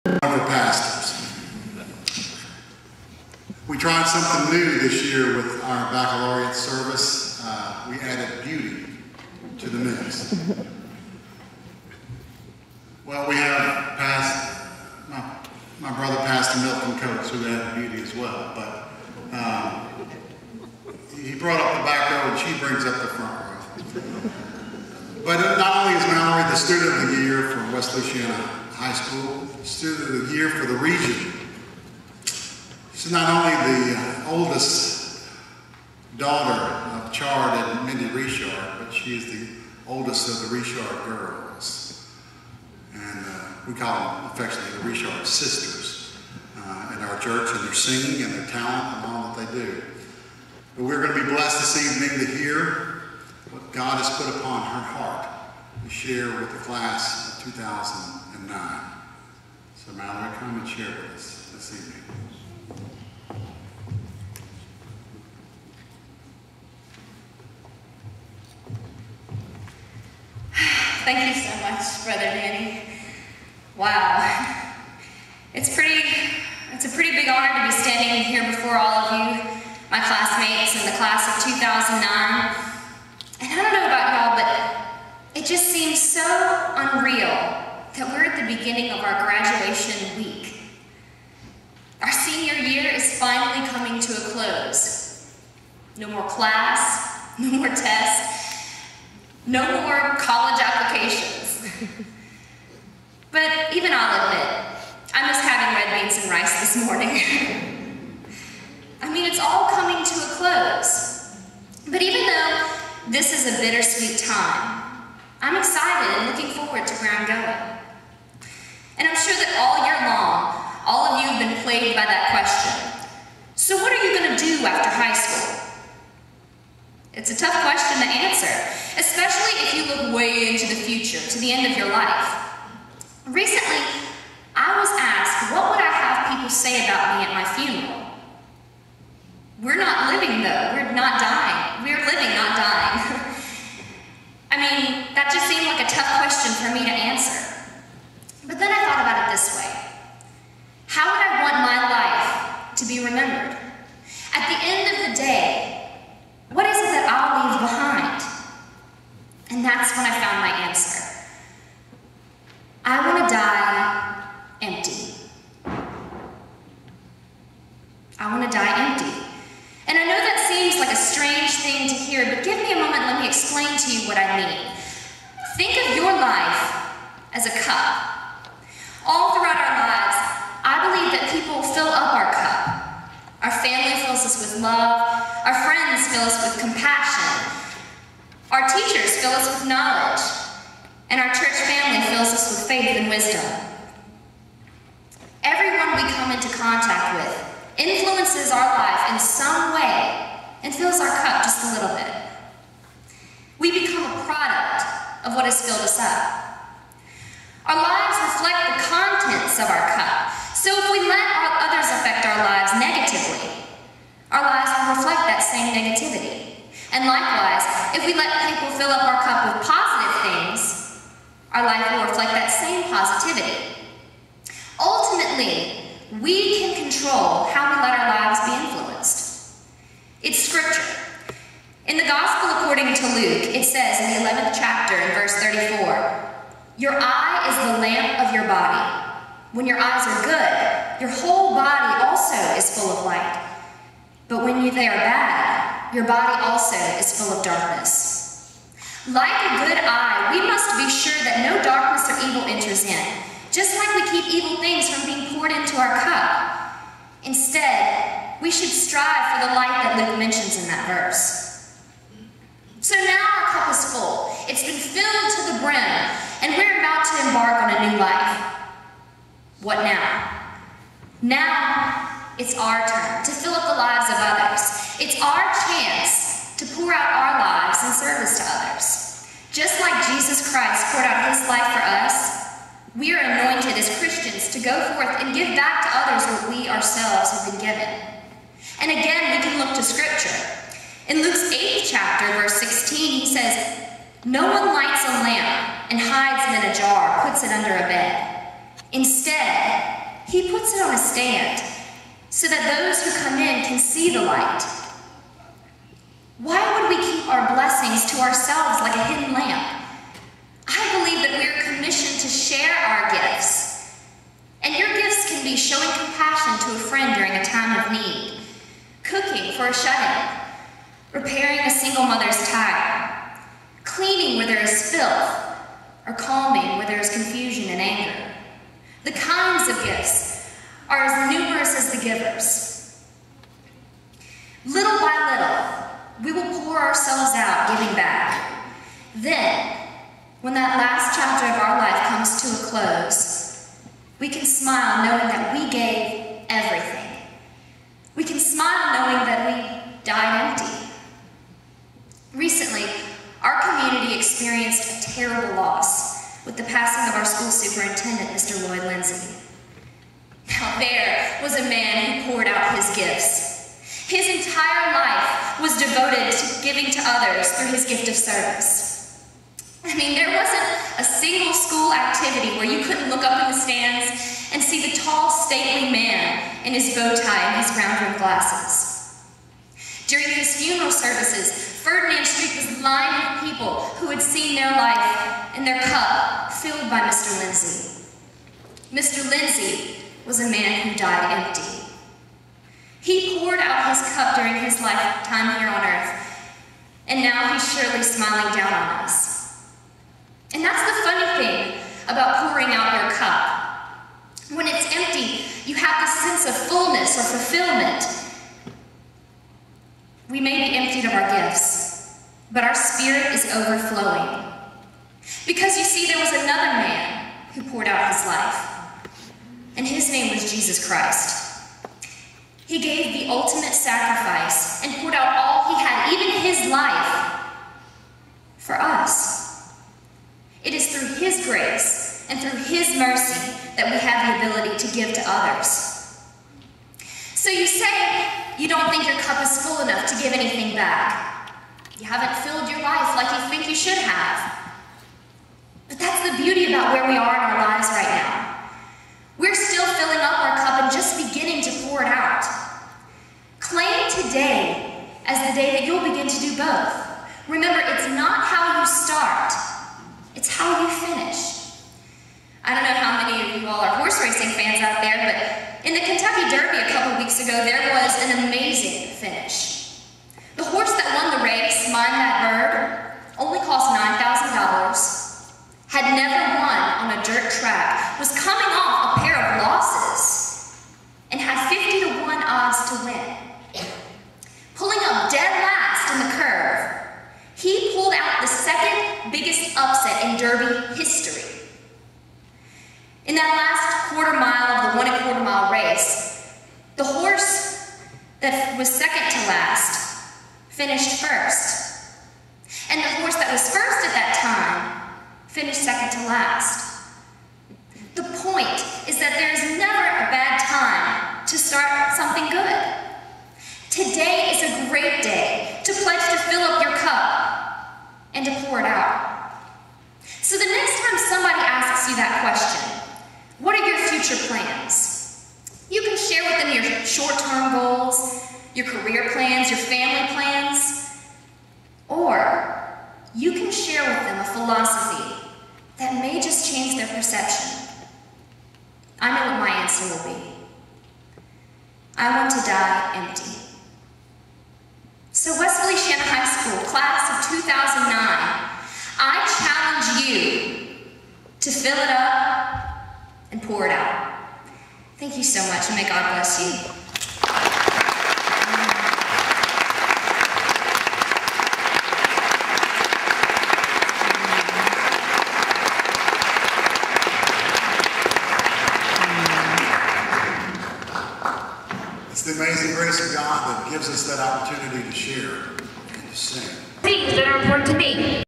of our pastors. We tried something new this year with our baccalaureate service. We added beauty to the mix. Well, we have my brother, Pastor Milton Coates, who added beauty as well, but he brought up the back row and she brings up the front row. But not only is Mallory the student of the year for West Feliciana High School, student of the year for the region, she's not only the oldest daughter of Chard and Mindy Richard, but she is the oldest of the Richard girls. And we call them affectionately the Richard sisters in our church, and their singing and their talent and all that they do. But we're going to be blessed this evening to hear what God has put upon her heart to share with the class of 2009. So Mallory, come and share with us this evening. Thank you so much, Brother Danny. Wow. It's a pretty big honor to be standing here before all of you, my classmates in the class of 2009. And I don't know about y'all, but it just seems so unreal that we're at the beginning of our graduation week. Our senior year is finally coming to a close. No more class, no more tests, no more college applications. But even I'll admit, I missed having red beans and rice this morning. I mean, it's all coming to a close. But even though this is a bittersweet time, I'm excited and looking forward to where I'm going. And I'm sure that all year long, all of you have been plagued by that question. So what are you going to do after high school? It's a tough question to answer, especially if you look way into the future, to the end of your life. Recently, I was asked, what would I have people say about me at my funeral? We're not living though, we're not dying. We're living, not dying. I mean, that just seemed like a tough question for me to answer. But then I thought about it this way. How would I want my life to be remembered? At the end of the day, what is it that I'll leave behind? And that's when I found my answer. I want to die empty. I want to die empty. And I know that seems like a strange thing to hear, but give me a moment, let me explain to you what I mean. Think of your life as a cup. All throughout our lives, I believe that people fill up our cup. Our family fills us with love, our friends fill us with compassion, our teachers fill us with knowledge, and our church family fills us with faith and wisdom. Everyone we come into contact with influences our life in some way and fills our cup just a little bit. We become a product of what has filled us up. Our lives reflect the contents of our cup. So if we let others affect our lives negatively, our lives will reflect that same negativity. And likewise, if we let people fill up our cup with positive things, our life will reflect that same positivity. Ultimately, we can control how we let our lives be influenced. It's scripture. In the Gospel according to Luke, it says in the 11th chapter in verse 34, "Your eye is the lamp of your body. When your eyes are good, your whole body also is full of light. But when they are bad, your body also is full of darkness." Like a good eye, we must be sure that no darkness or evil enters in, just like we keep evil things from being poured into our cup. Instead, we should strive for the light that Luke mentions in that verse. So now our cup is full. It's been filled to the brim, and we're about to embark on a new life. What now? Now, it's our turn to fill up the lives of others. It's our chance to pour out our lives in service to others. Just like Jesus Christ poured out his life for us, we are anointed as Christians to go forth and give back to others what we ourselves have been given. And again, we can look to scripture. In Luke's 8th chapter, verse 16, he says, "No one lights a lamp and hides it in a jar, puts it under a bed. Instead, He puts it on a stand so that those who come in can see the light. Why would we keep our blessings to ourselves like a hidden lamp? I believe that we are commissioned to share our gifts. And your gifts can be showing compassion to a friend during a time of need, cooking for a shut-in, repairing a single mother's tire, cleaning where there is filth, or calming where there is confusion and anger. The kinds of gifts are as numerous as the givers. Little by little, we will pour ourselves out, giving back. Then, when that last chapter of our life comes to a close, we can smile knowing that we gave everything. We can smile knowing that we died empty. Recently, our community experienced a terrible loss with the passing of our school superintendent, Mr. Lloyd Lindsay. Now there was a man who poured out his gifts. His entire life was devoted to giving to others through his gift of service. I mean, there wasn't a single school activity where you couldn't look up in the stands and see the tall, stately man in his bow tie and his round-rimmed glasses. During his funeral services, Ferdinand Street was lined with people who had seen their life and their cup filled by Mr. Lindsay. Mr. Lindsay was a man who died empty. He poured out his cup during his lifetime here on earth, and now he's surely smiling down on us. And that's the funny thing about pouring out your cup. When it's empty, you have this sense of fullness or fulfillment. We may be emptied of our gifts, but our spirit is overflowing. Because you see, there was another man who poured out his life, and his name was Jesus Christ. He gave the ultimate sacrifice and poured out all he had, even his life, for us. It is through his grace and through his mercy that we have the ability to give to others. So you say you don't think your cup is full enough to give anything back. You haven't filled your life like you think you should have. But that's the beauty about where we are in our lives right now. We're still filling up our cup and just beginning to pour it out. Claim today as the day that you'll begin to do both. Remember, it's not how you start, it's how you finish. I don't know how many of you all are horse racing fans out there, but in the Kentucky Derby a couple weeks ago, there was an amazing finish. The horse that won the race, Mind That Bird, only cost $9,000, had never won on a dirt track, was coming off a pair of losses, and had 50-to-1 odds to win. Pulling up dead last in the curve, he pulled out the second biggest upset in Derby history. In that last quarter mile of the 1¼ mile race, the horse that was second to last finished first. And the horse that was first at that time finished second to last. The point is that there is never a bad time to start something good. Today is a great day to pledge to fill up your cup and to pour it out. So the next time somebody asks you that question, what are your future plans? You can share with them your short-term goals, your career plans, your family plans, or you can share with them a philosophy that may just change their perception. I know what my answer will be. I want to die empty. So West Feliciana High School, class of 2009, I challenge you to fill it up and pour it out. Thank you so much, and may God bless you. It's the amazing grace of God that gives us that opportunity to share and to sing. Things that are important to me.